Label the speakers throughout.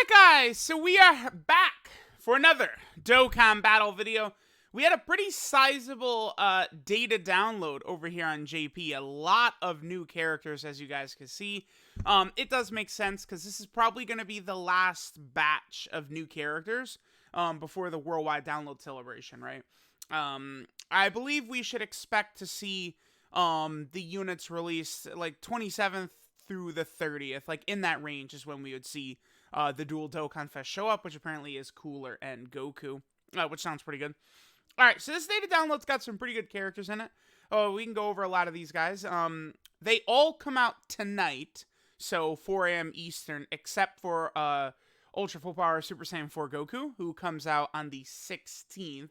Speaker 1: Alright guys, so we are back for another Dokkan battle video. We had a pretty sizable data download over here on JP. A lot of new characters, as you guys can see. It does make sense because this is probably going to be the last batch of new characters before the worldwide download celebration, right? I believe we should expect to see the units released like 27th through the 30th. Like in that range is when we would see the dual Dokkan Fest show up, which apparently is Cooler and Goku, which sounds pretty good. Alright, so this data download's got some pretty good characters in it. Oh, we can go over a lot of these guys. They all come out tonight, so 4 a.m. Eastern, except for Ultra Full Power Super Saiyan 4 Goku, who comes out on the 16th.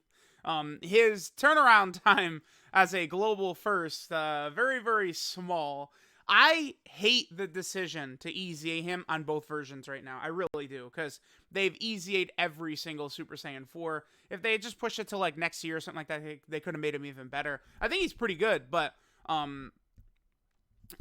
Speaker 1: His turnaround time as a global first, very, very small. I hate the decision to EZA him on both versions right now. I really do, because they've EZA'd every single Super Saiyan 4. If they had just pushed it to like next year or something like that, they could have made him even better. I think he's pretty good, but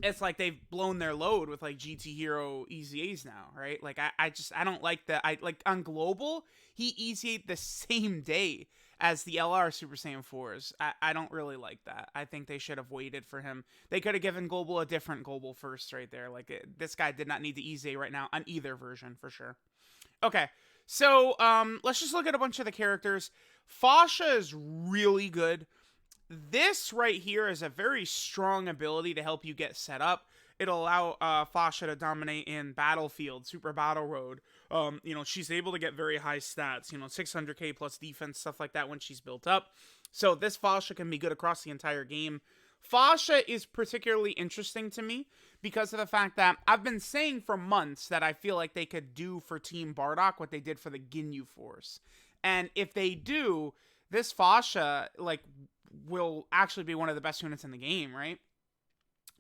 Speaker 1: it's like they've blown their load with like GT Hero EZAs now, right? Like I don't like that. I like on global, he EZA'd the same day as the LR Super Saiyan 4s. I don't really like that. I think they should have waited for him. They could have given Global a different Global first right there. Like, this guy did not need to EZA right now on either version, for sure. Okay, so let's just look at a bunch of the characters. FASHA is really good. This right here is a very strong ability to help you get set up. It'll allow FASHA to dominate in Battlefield, Super Battle Road. You know, she's able to get very high stats, you know, 600k plus defense, stuff like that when she's built up. So this FASHA can be good across the entire game. FASHA is particularly interesting to me because of the fact that I've been saying for months that I feel like they could do for Team Bardock what they did for the Ginyu Force. And if they do, this FASHA, like, will actually be one of the best units in the game, right?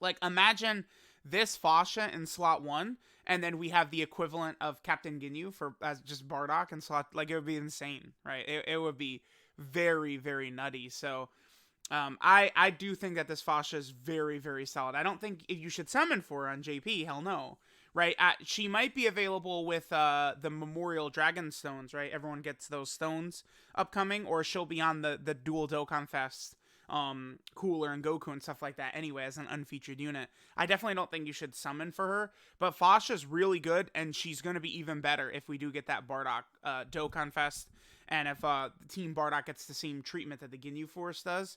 Speaker 1: Like, imagine this FASHA in slot 1, and then we have the equivalent of Captain Ginyu for as just Bardock in slot. Like, it would be insane, right? It would be very, very nutty. So, I do think that this FASHA is very, very solid. I don't think you should summon for her on JP. Hell no, right? She might be available with the Memorial Dragon Stones, right? Everyone gets those stones upcoming, or she'll be on the dual Dokkan Fest. Cooler and Goku and stuff like that anyway as an unfeatured unit. I definitely don't think you should summon for her, but FASHA's really good, and she's going to be even better if we do get that Bardock Dokkan Fest, and if Team Bardock gets the same treatment that the Ginyu Force does.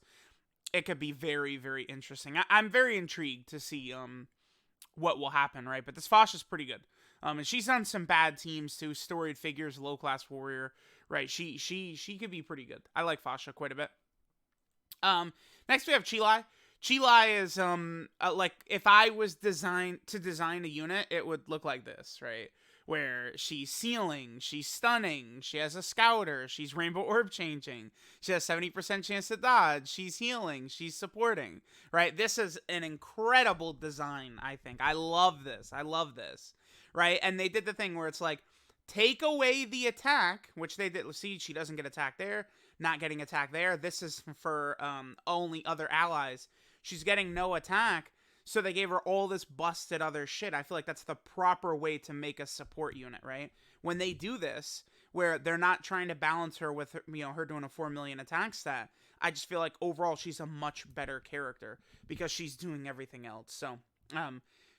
Speaker 1: It could be very, very interesting. I'm very intrigued to see what will happen, right? But this FASHA's pretty good. And she's on some bad teams too, Storied Figures, Low Class Warrior, right? She could be pretty good. I like FASHA quite a bit. Next we have CHEELAI. CHEELAI is, like, if I was to design a unit, it would look like this, right? Where she's sealing, she's stunning, she has a scouter, she's rainbow orb changing, she has 70% chance to dodge, she's healing, she's supporting, right? This is an incredible design, I think. I love this, right? And they did the thing where it's like, take away the attack, which they did. See, she doesn't get attacked there. Not getting attacked there. This is for only other allies. She's getting no attack, so they gave her all this busted other shit. I feel like that's the proper way to make a support unit, right? When they do this, where they're not trying to balance her with, you know, her doing a 4 million attack stat, I just feel like overall she's a much better character because she's doing everything else. So,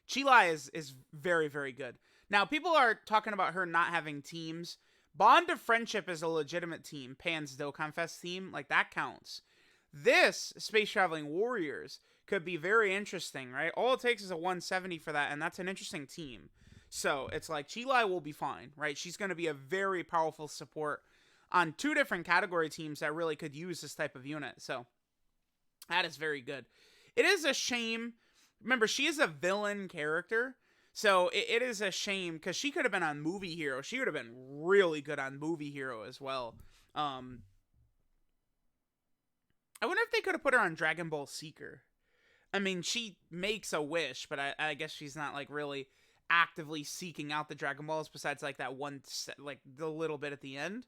Speaker 1: CHEELAI is very, very good. Now, people are talking about her not having teams. Bond of Friendship is a legitimate team. Pan's Dokkan Fest team, like, that counts. This Space Traveling Warriors could be very interesting, right? All it takes is a 170 for that, and that's an interesting team. So, it's like, CHEELAI will be fine, right? She's going to be a very powerful support on 2 different category teams that really could use this type of unit. So, that is very good. It is a shame. Remember, she is a villain character. So, it is a shame, because she could have been on Movie Hero. She would have been really good on Movie Hero as well. I wonder if they could have put her on Dragon Ball Seeker. I mean, she makes a wish, but I guess she's not, like, really actively seeking out the Dragon Balls, besides, like, that one, like, the little bit at the end.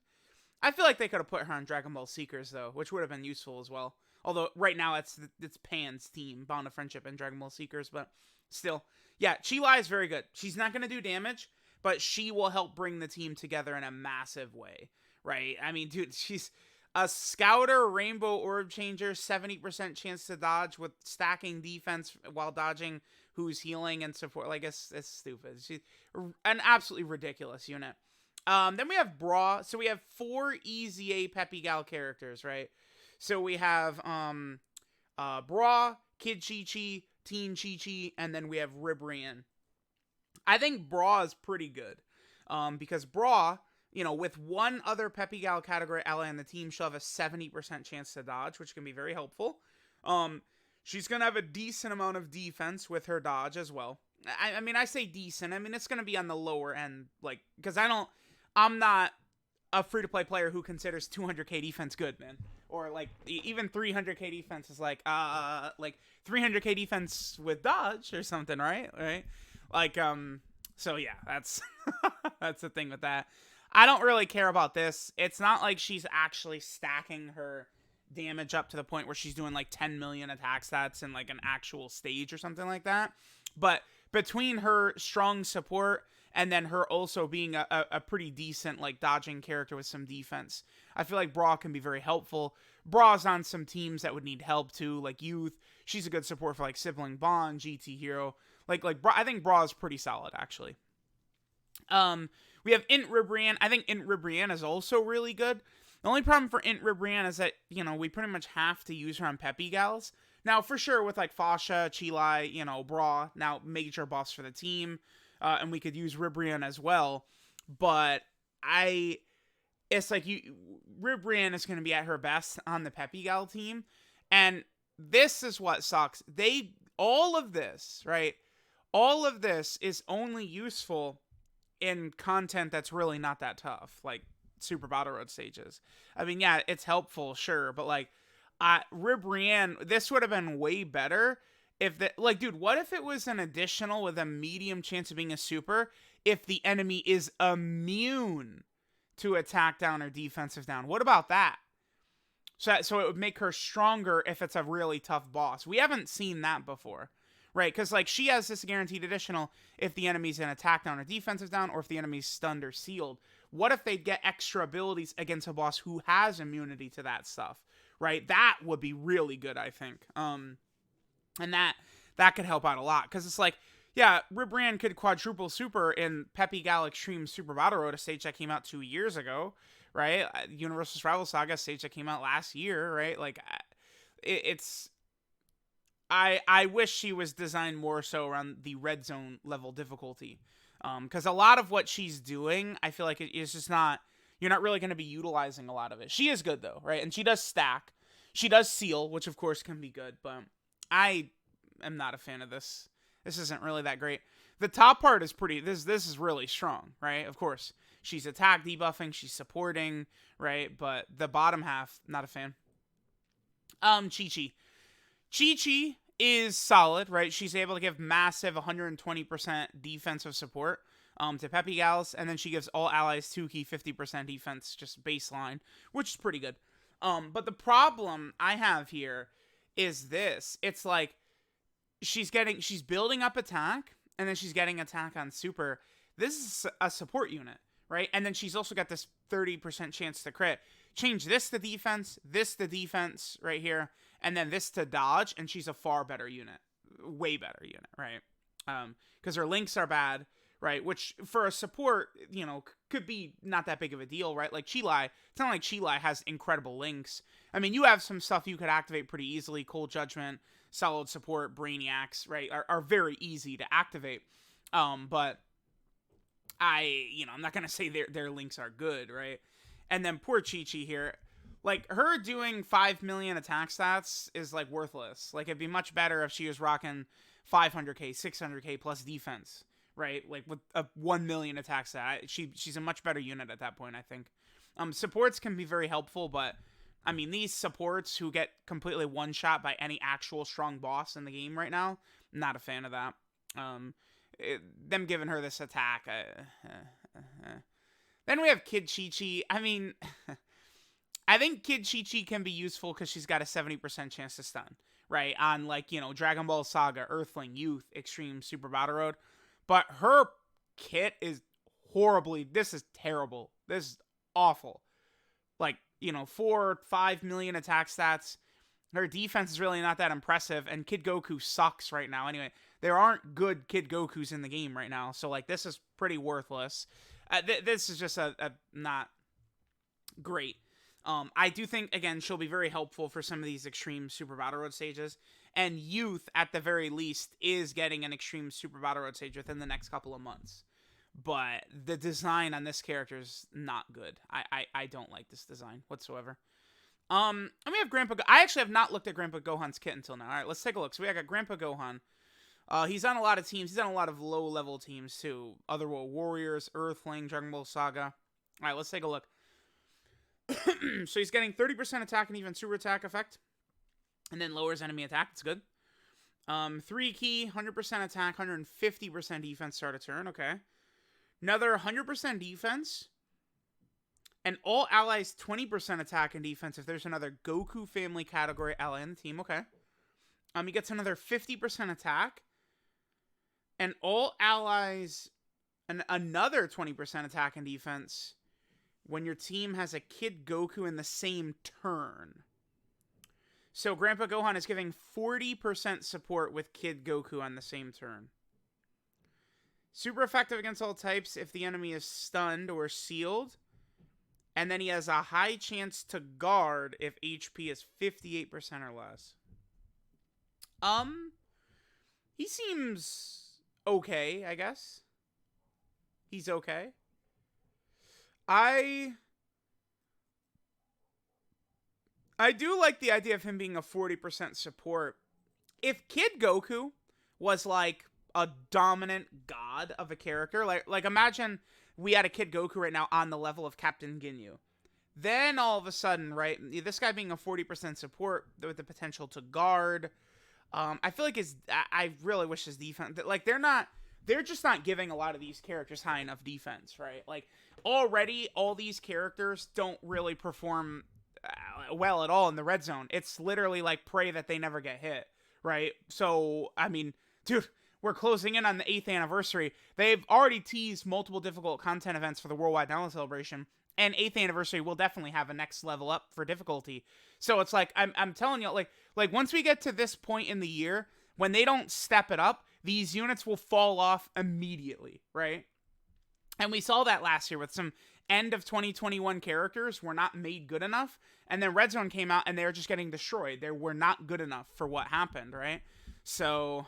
Speaker 1: I feel like they could have put her on Dragon Ball Seekers, though, which would have been useful as well. Although, right now, it's Pan's team, Bond of Friendship and Dragon Ball Seekers, but still. Yeah, CHEELAI is very good. She's not going to do damage, but she will help bring the team together in a massive way, right? I mean, dude, she's a Scouter Rainbow Orb Changer, 70% chance to dodge with stacking defense while dodging who's healing and support. Like, it's stupid. She's an absolutely ridiculous unit. Then we have Bra. So we have 4 EZA Peppy Gal characters, right? So we have Bra, Kid Chi-Chi, Teen Chi-Chi, and then we have Ribrian. I think Bra is pretty good. Because Bra, you know, with one other Peppy Gal category ally on the team, she'll have a 70% chance to dodge, which can be very helpful. She's going to have a decent amount of defense with her dodge as well. I mean, I say decent. I mean, it's going to be on the lower end, like, because I'm not a free-to-play player who considers 200k defense good, man. Or, like, even 300k defense is like 300k defense with dodge or something, right? Right? Like, so yeah, that's, that's the thing with that. I don't really care about this. It's not like she's actually stacking her damage up to the point where she's doing like 10 million attack stats in like an actual stage or something like that. But between her strong support and then her also being a pretty decent like dodging character with some defense, I feel like Bra can be very helpful. Bra's on some teams that would need help too, like Youth. She's a good support for like Sibling Bond, GT Hero. Like Bra, I think Bra is pretty solid actually. We have Int Ribrian. I think Int Ribrian is also really good. The only problem for Int Ribrian is that, you know, we pretty much have to use her on Peppy Gals. Now, for sure, with like Fasha, CHEELAI, you know, Bra, now major buffs for the team. And we could use Ribrian as well. But it's like Ribrian is going to be at her best on the Peppy Gal team. And this is what sucks. All of this, right? All of this is only useful in content that's really not that tough, like Super Battle Road stages. I mean, yeah, it's helpful, sure, but like, Ribrian, this would have been way better if dude, what if it was an additional with a medium chance of being a super if the enemy is immune to attack down or defensive down? What about that? So it would make her stronger if it's a really tough boss. We haven't seen that before. Right, because like she has this guaranteed additional if the enemy's in attack down or defensive down, or if the enemy's stunned or sealed. What if they get extra abilities against a boss who has immunity to that stuff? Right, that would be really good, I think. And that could help out a lot, because it's like, yeah, Ribrian could quadruple super in Peppy Gal Extreme Super Battle Road, a stage that came out 2 years ago, right? Universal's Rival Saga, stage that came out last year, right? Like, it's. I wish she was designed more so around the red zone level difficulty. Because a lot of what she's doing, I feel like it is just not, you're not really going to be utilizing a lot of it. She is good though, right? And she does stack. She does seal, which of course can be good, but I am not a fan of this. This isn't really that great. The top part is this is really strong, right? Of course, she's attack debuffing, she's supporting, right? But the bottom half, not a fan. Chi-Chi. Chi-Chi is solid, right? She's able to give massive 120% defensive support to Peppy Gals, and then she gives all allies 2 key 50% defense, just baseline, which is pretty good. But the problem I have here is this. It's like she's building up attack, and then she's getting attack on super. This is a support unit, right? And then she's also got this 30% chance to crit. Change this to defense right here, and then this to dodge, and she's a far better unit. Way better unit, right? Because her links are bad, right? Which, for a support, you know, could be not that big of a deal, right? Like CHEELAI, it's not like CHEELAI has incredible links. I mean, you have some stuff you could activate pretty easily. Cold Judgment, Solid Support, Brainiacs, right, are very easy to activate. But I'm not going to say their links are good, right? And then poor Chi-Chi here, like, her doing 5 million attack stats is, like, worthless. Like, it'd be much better if she was rocking 500k, 600k plus defense, right? Like, with a 1 million attack stat. She's a much better unit at that point, I think. Supports can be very helpful, but, I mean, these supports who get completely one-shot by any actual strong boss in the game right now, not a fan of that. Them giving her this attack, Then we have Kid Chi-Chi. I mean, I think Kid Chi-Chi can be useful because she's got a 70% chance to stun, right? On, like, you know, Dragon Ball Saga, Earthling, Youth, Extreme, Super Battle Road. But her kit is horribly. This is terrible. This is awful. Like, 4 or 5 million attack stats. Her defense is really not that impressive, and Kid Goku sucks right now. Anyway, there aren't good Kid Gokus in the game right now, so, like, this is pretty worthless. This is just a not great. I do think, again, she'll be very helpful for some of these Extreme Super Battle Road stages, and Youth, at the very least, is getting an Extreme Super Battle Road stage within the next couple of months. But the design on this character is not good. I don't like this design whatsoever. And we have Grandpa I actually have not looked at Grandpa Gohan's kit until now. All right, let's take a look. So we got Grandpa Gohan. He's on a lot of teams. He's on a lot of low-level teams, too. Otherworld Warriors, Earthling, Dragon Ball Saga. All right, let's take a look. So he's getting 30% attack and even super attack effect. And then lowers enemy attack. That's good. 3 key, 100% attack, 150% defense start a turn. Okay. Another 100% defense. And all allies 20% attack and defense if there's another Goku family category ally in the team. Okay. He gets another 50% attack. And all allies another 20% attack and defense when your team has a Kid Goku in the same turn. So Grandpa Gohan is giving 40% support with Kid Goku on the same turn. Super effective against all types if the enemy is stunned or sealed. And then he has a high chance to guard if HP is 58% or less. He seems okay, I guess. He's okay. I do like the idea of him being a 40% support. If Kid Goku was like a dominant god of a character, like imagine we had a Kid Goku right now on the level of Captain Ginyu. Then all of a sudden, right, this guy being a 40% support with the potential to guard, I feel like I really wish his defense, like they're just not giving a lot of these characters high enough defense, right? Like already all these characters don't really perform well at all in the red zone. It's literally like pray that they never get hit, right? So, I mean, dude, we're closing in on the 8th anniversary. They've already teased multiple difficult content events for the Worldwide Download Celebration, and 8th anniversary will definitely have a next level up for difficulty. So it's like, I'm telling you, like once we get to this point in the year, when they don't step it up, these units will fall off immediately, right? And we saw that last year with some end of 2021 characters were not made good enough, and then Red Zone came out and they were just getting destroyed. They were not good enough for what happened, right? So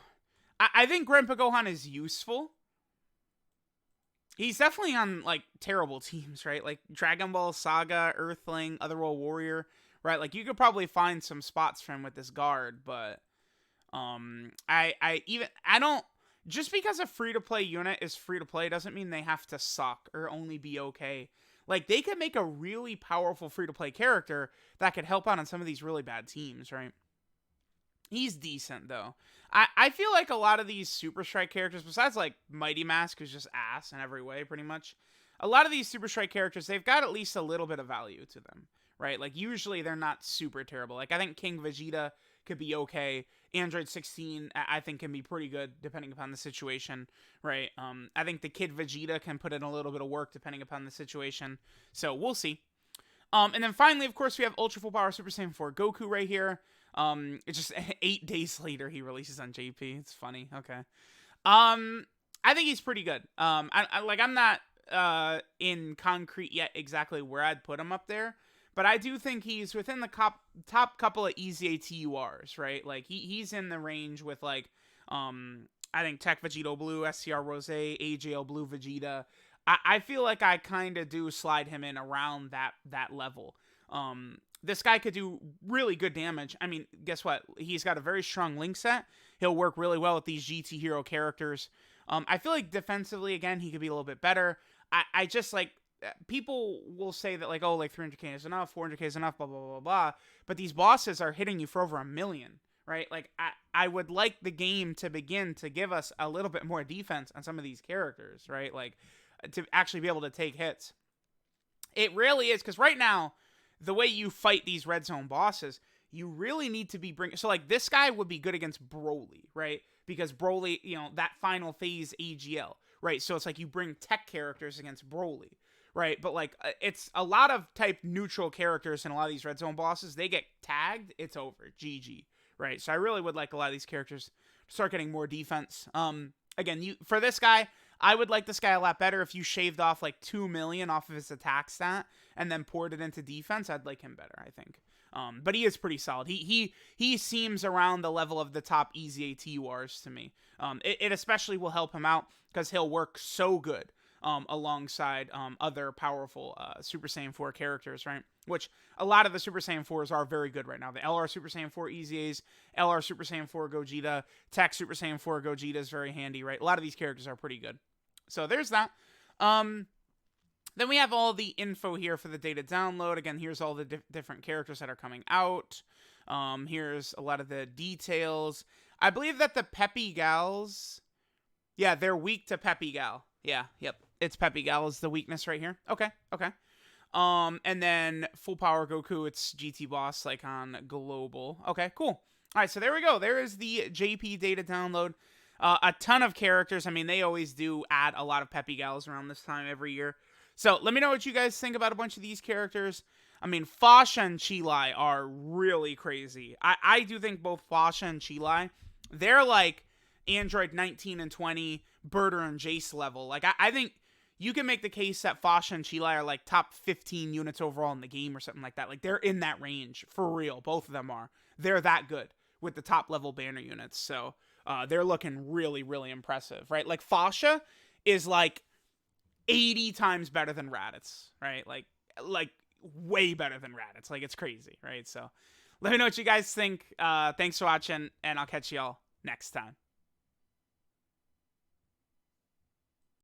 Speaker 1: I think Grandpa Gohan is useful. He's definitely on like terrible teams, right? Like Dragon Ball Saga, Earthling, Otherworld Warrior, right? Like you could probably find some spots for him with this guard, but I don't, just because a free-to-play unit is free-to-play doesn't mean they have to suck or only be okay. Like, they could make a really powerful free-to-play character that could help out on some of these really bad teams, right? He's decent, though. I feel like a lot of these Super Strike characters, besides, like, Mighty Mask, who's just ass in every way, pretty much, a lot of these Super Strike characters, they've got at least a little bit of value to them, right? Like, usually they're not super terrible. Like, I think King Vegeta could be okay. Android 16, I think, can be pretty good, depending upon the situation, right? I think the Kid Vegeta can put in a little bit of work, depending upon the situation. So, we'll see. And then finally, of course, we have Ultra Full Power Super Saiyan 4 Goku right here. It's just 8 days later he releases on JP. It's funny. Okay. I think he's pretty good. I'm not in concrete yet exactly where I'd put him up there, but I do think he's within the top couple of easy ATURs, right? Like he's in the range with like I think Tech Vegito Blue, SCR Rose, AJL Blue Vegeta. I feel like I kind of do slide him in around that level. This guy could do really good damage. I mean, guess what? He's got a very strong link set. He'll work really well with these GT hero characters. I feel like defensively, again, he could be a little bit better. I just like, people will say that like, oh, like 300k is enough, 400k is enough, blah, blah, blah, blah. But these bosses are hitting you for over 1 million, right? Like, I would like the game to begin to give us a little bit more defense on some of these characters, right? Like, to actually be able to take hits. It really is, because right now, the way you fight these red zone bosses, you really need to be so like this guy would be good against Broly, right? Because Broly, you know, that final phase AGL, right? So it's like you bring tech characters against Broly, right? But like it's a lot of type neutral characters in a lot of these red zone bosses. They get tagged, it's over, GG, right? So I really would like a lot of these characters to start getting more defense. Again, you for this guy, I would like this guy a lot better if you shaved off like 2 million off of his attack stat and then poured it into defense. I'd like him better, I think. But he is pretty solid. He seems around the level of the top easy AT wars to me. It especially will help him out because he'll work so good alongside other powerful Super Saiyan 4 characters, right? Which a lot of the Super Saiyan 4s are very good right now. The LR Super Saiyan 4 EZAs, LR Super Saiyan 4 Gogeta, Tech Super Saiyan 4 Gogeta is very handy, right? A lot of these characters are pretty good. So there's that. Then we have all the info here for the data download. Again, here's all the different characters that are coming out. Here's a lot of the details. I believe that the Peppy Gals, yeah, they're weak to Peppy Gal. Yeah, yep. It's Peppy Gal is the weakness right here. Okay. And then Full Power Goku, it's GT Boss, like on Global. Okay, cool. All right, so there we go. There is the JP data download. A ton of characters. I mean, they always do add a lot of Peppy Gals around this time every year. So let me know what you guys think about a bunch of these characters. I mean, FASHA and CHEELAI are really crazy. I do think both FASHA and CHEELAI, they're like Android 19 and 20, Birder and Jace level. Like, I think you can make the case that FASHA and CHEELAI are like top 15 units overall in the game or something like that. Like, they're in that range, for real. Both of them are. They're that good with the top level banner units. So they're looking really, really impressive, right? Like, FASHA is like 80 times better than Raditz, right? Like way better than Raditz. Like, it's crazy, right? So let me know what you guys think. Thanks for watching, and I'll catch y'all next time.